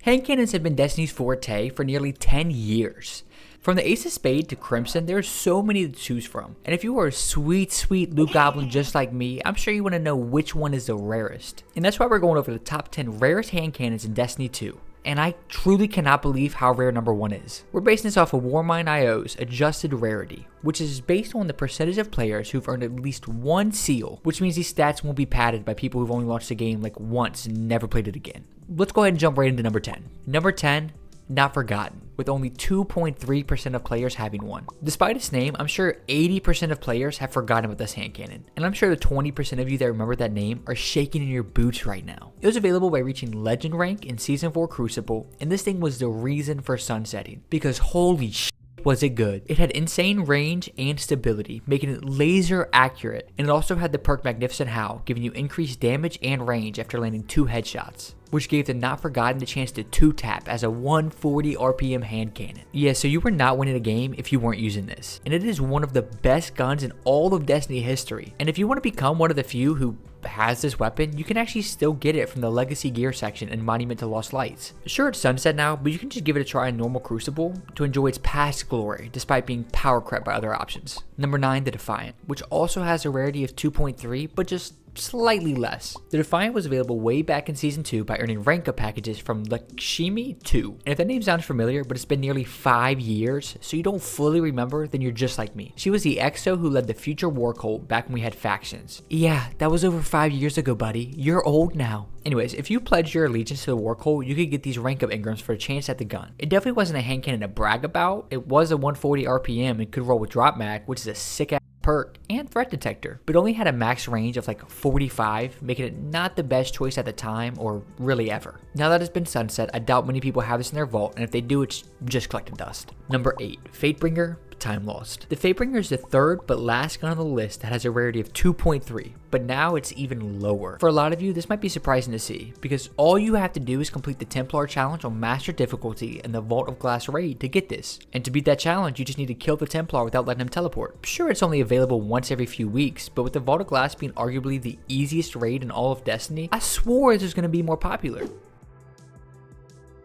Handcannons have been Destiny's forte for nearly 10 years. From the Ace of Spades to Crimson, there's so many to choose from. And if you are a sweet loot goblin just like me, I'm sure you want to know which one is the rarest. And that's why we're going over the top 10 rarest handcannons in Destiny 2. And I truly cannot believe how rare number 1 is. We're basing this off of Warmind.io's adjusted rarity, which is based on the percentage of players who've earned at least 1 seal, which means these stats won't be padded by people who've only launched the game like once and never played it again. Let's go ahead and jump right into number 10. Number 10, Not Forgotten, with only 2.3% of players having one. Despite its name, I'm sure 80% of players have forgotten about this hand cannon, and I'm sure the 20% of you that remember that name are shaking in your boots right now. It was available by reaching Legend rank in Season 4 Crucible, and this thing was the reason for sunsetting, because holy shit was it good. It had insane range and stability, making it laser accurate, and it also had the perk Magnificent Howl, giving you increased damage and range after landing 2 headshots, which gave the Not Forgotten the chance to 2-tap as a 140 RPM hand cannon. Yeah, so you were not winning a game if you weren't using this. And it is one of the best guns in all of Destiny history. And if you want to become one of the few who has this weapon, you can actually still get it from the Legacy Gear section in Monument to Lost Lights. Sure, it's sunset now, but you can just give it a try in normal Crucible to enjoy its past glory, despite being power crept by other options. Number 9, the Defiant, which also has a rarity of 2.3, but just slightly less. The Defiant was available way back in Season 2 by earning rank up packages from Lakshmi 2. And if that name sounds familiar, but it's been nearly 5 years, so you don't fully remember, then you're just like me. She was the EXO who led the Future War Cult back when we had factions. Yeah, that was over 5 years ago, buddy. You're old now. Anyways, if you pledged your allegiance to the War Cult, you could get these rank up engrams for a chance at the gun. It definitely wasn't a hand cannon to brag about. It was a 140 RPM and could roll with drop mag, which is a sick ass perk and threat detector, but only had a max range of like 45, making it not the best choice at the time or really ever. Now that it's been sunset, I doubt many people have this in their vault, and if they do, it's just collecting dust. Number 8, Fatebringer, Time Lost. The Fatebringer is the third but last gun on the list that has a rarity of 2.3, but now it's even lower. For a lot of you, this might be surprising to see, because all you have to do is complete the Templar challenge on Master difficulty in the Vault of Glass raid to get this. And to beat that challenge, you just need to kill the Templar without letting him teleport. Sure, it's only available once every few weeks, but with the Vault of Glass being arguably the easiest raid in all of Destiny, I swore this was going to be more popular.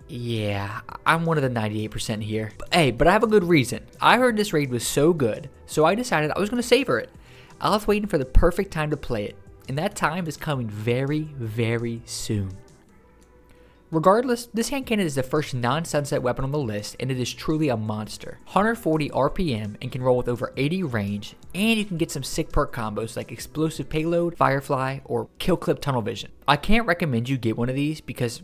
Yeah, I'm one of the 98% here. But I have a good reason. I heard this raid was so good, so I decided I was going to savor it. I was waiting for the perfect time to play it, and that time is coming very soon. Regardless, this hand cannon is the first non-sunset weapon on the list, and it is truly a monster. 140 RPM and can roll with over 80 range, and you can get some sick perk combos like Explosive Payload, Firefly, or Kill Clip Tunnel Vision. I can't recommend you get one of these because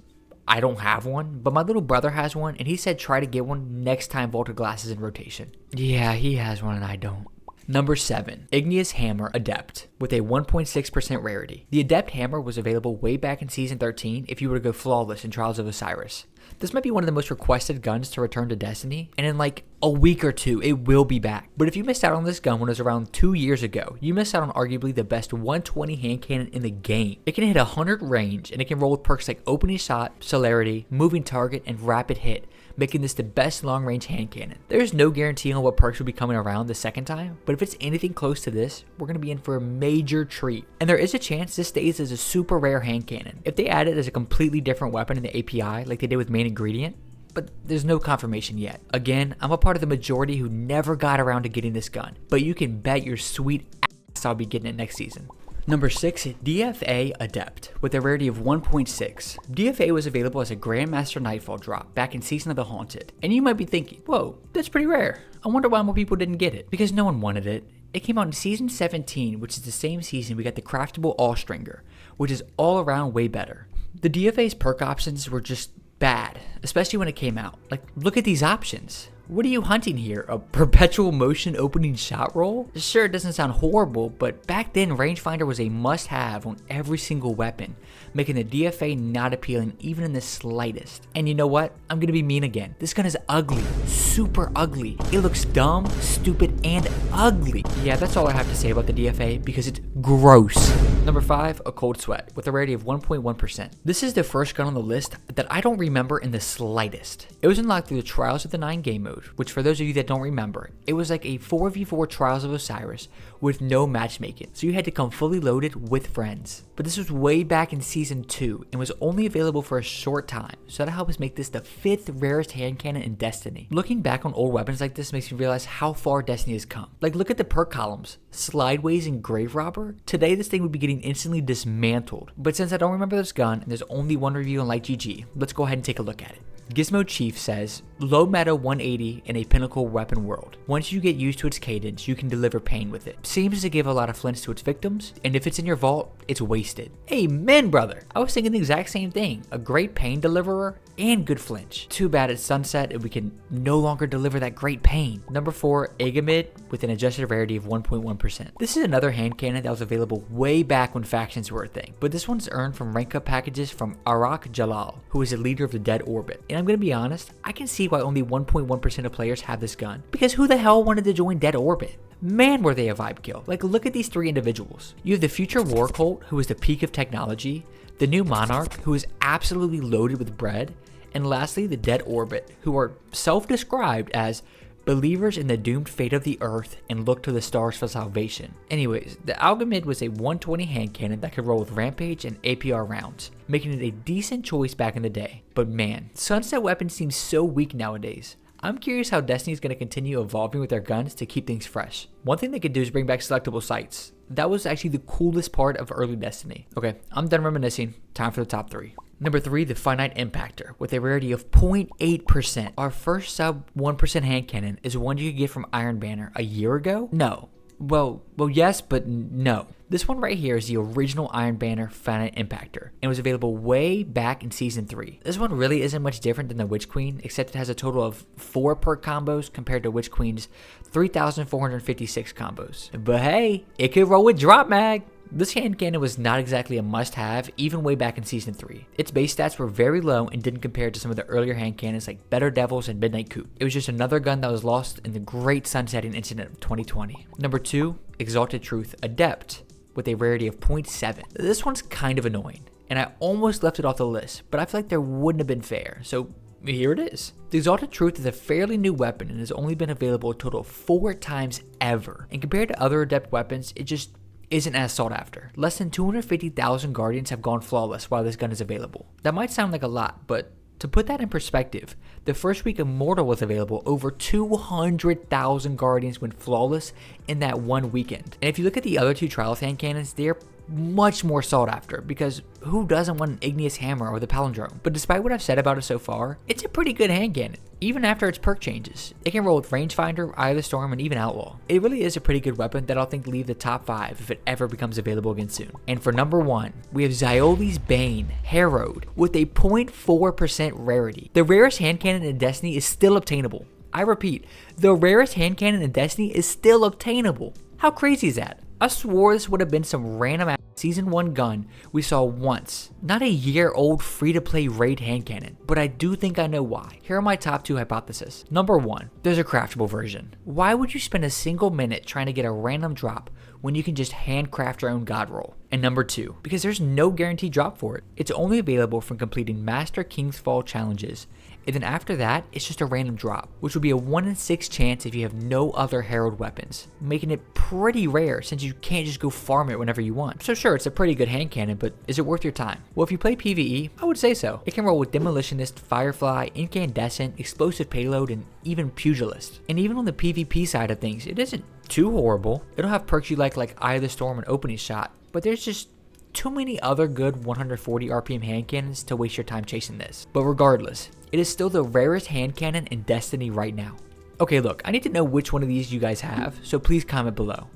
I don't have one, but my little brother has one, and he said try to get one next time Vault of Glass is in rotation. Yeah, he has one and I don't. Number 7, Igneous Hammer Adept, with a 1.6% rarity. The Adept Hammer was available way back in Season 13 if you were to go flawless in Trials of Osiris. This might be one of the most requested guns to return to Destiny, and in like a week or two, it will be back. But if you missed out on this gun when it was around 2 years ago, you missed out on arguably the best 120 hand cannon in the game. It can hit 100 range, and it can roll with perks like Opening Shot, Celerity, Moving Target, and Rapid Hit, making this the best long-range hand cannon. There's no guarantee on what perks will be coming around the second time, but if it's anything close to this, we're going to be in for a major treat. And there is a chance this stays as a super rare hand cannon if they add it as a completely different weapon in the API like they did with Main Ingredient, but there's no confirmation yet. Again, I'm a part of the majority who never got around to getting this gun, but you can bet your sweet ass I'll be getting it next season. Number 6, DFA Adept, with a rarity of 1.6. DFA was available as a Grandmaster Nightfall drop back in Season of the Haunted. And you might be thinking, whoa, that's pretty rare. I wonder why more people didn't get it. Because no one wanted it. It came out in Season 17, which is the same season we got the craftable All-Stringer, which is all around way better. The DFA's perk options were just bad, especially when it came out. Like, look at these options. What are you hunting here? A perpetual motion opening shot roll? Sure, it doesn't sound horrible, but back then rangefinder was a must-have on every single weapon, making the DFA not appealing even in the slightest. And you know what? I'm gonna be mean again. This gun is ugly, super ugly. It looks dumb, stupid, and ugly. Yeah, that's all I have to say about the DFA because it's gross. Number 5, a Cold Sweat, with a rarity of 1.1%. This is the first gun on the list that I don't remember in the slightest. It was unlocked through the Trials of the 9 game mode, mode, which for those of you that don't remember, it was like a 4v4 Trials of Osiris with no matchmaking, so you had to come fully loaded with friends. But this was way back in Season 2 and was only available for a short time, so that helped us make this the 5th rarest hand cannon in Destiny. Looking back on old weapons like this makes me realize how far Destiny has come. Like, look at the perk columns, Slideways and Grave Robber. Today this thing would be getting instantly dismantled, but since I don't remember this gun and there's only one review on LightGG, let's go ahead and take a look at it. Gizmo Chief says, low meta 180 in a pinnacle weapon world. Once you get used to its cadence, you can deliver pain with it. Seems to give a lot of flinch to its victims, and if it's in your vault, it's wasted. Amen, brother. I was thinking the exact same thing. A great pain deliverer and good flinch. Too bad it's sunset and we can no longer deliver that great pain. Number 4, Agamid with an adjusted rarity of 1.1%. This is another hand cannon that was available way back when factions were a thing, but this one's earned from rank up packages from Arak Jalal, who is the leader of the Dead Orbit. And I'm gonna be honest, I can see why only 1.1% of players have this gun, because who the hell wanted to join Dead Orbit? Man, were they a vibe kill. Like, look at these 3 individuals. You have the future war cult, who is the peak of technology, the new monarch, who is absolutely loaded with bread, and lastly, the Dead Orbit, who are self-described as believers in the doomed fate of the earth and look to the stars for salvation. Anyways, the Algamid was a 120 hand cannon that could roll with Rampage and APR rounds, making it a decent choice back in the day. But man, Sunset weapons seem so weak nowadays. I'm curious how Destiny is going to continue evolving with their guns to keep things fresh. One thing they could do is bring back selectable sights. That was actually the coolest part of early Destiny. Okay, I'm done reminiscing. Time for the top 3. Number 3, the Finite Impactor, with a rarity of 0.8%. Our first sub 1% hand cannon is one you could get from Iron Banner a year ago? No. Well, yes, but no. This one right here is the original Iron Banner Finite Impactor, and was available way back in Season 3. This one really isn't much different than the Witch Queen, except it has a total of 4 perk combos compared to Witch Queen's 3,456 combos. But hey, it could roll with Drop Mag. This hand cannon was not exactly a must-have, even way back in Season 3. Its base stats were very low and didn't compare to some of the earlier hand cannons like Better Devils and Midnight Coup. It was just another gun that was lost in the great sunsetting incident of 2020. Number 2, Exalted Truth Adept, with a rarity of 0.7. This one's kind of annoying, and I almost left it off the list, but I feel like there wouldn't have been fair, so here it is. The Exalted Truth is a fairly new weapon and has only been available a total of 4 times ever, and compared to other Adept weapons, it just isn't as sought after. Less than 250,000 Guardians have gone flawless while this gun is available. That might sound like a lot, but to put that in perspective, the first week Immortal was available, over 200,000 Guardians went flawless in that one weekend. And if you look at the other 2 Trials hand cannons, they're much more sought after, because who doesn't want an Igneous Hammer or the Palindrome? But despite what I've said about it so far, it's a pretty good hand cannon, even after its perk changes. It can roll with Rangefinder, Eye of the Storm, and even Outlaw. It really is a pretty good weapon that I'll think leave the top 5 if it ever becomes available again soon. And for number 1, we have Zioli's Bane, Harrowed, with a 0.4% rarity. The rarest hand cannon in Destiny is still obtainable. I repeat, the rarest hand cannon in Destiny is still obtainable. How crazy is that? I swore this would have been some random Season 1 gun we saw once. Not a year-old free-to-play raid hand cannon, but I do think I know why. Here are my top 2 hypotheses. Number 1, there's a craftable version. Why would you spend a single minute trying to get a random drop when you can just handcraft your own god roll? And number 2, because there's no guaranteed drop for it. It's only available from completing Master King's Fall challenges, and then after that, it's just a random drop, which would be a 1 in 6 chance if you have no other Herald weapons, making it pretty rare since you can't just go farm it whenever you want. So sure, it's a pretty good hand cannon, but is it worth your time? Well, if you play PvE, I would say so. It can roll with Demolitionist, Firefly, Incandescent, Explosive Payload, and even Pugilist. And even on the PvP side of things, it isn't too horrible. It'll have perks you like Eye of the Storm and Opening Shot, but there's just too many other good 140 RPM hand cannons to waste your time chasing this. But regardless, it is still the rarest hand cannon in Destiny right now. Okay, look, I need to know which one of these you guys have, so please comment below.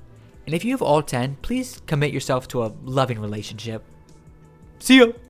And if you have all 10, please commit yourself to a loving relationship. See ya!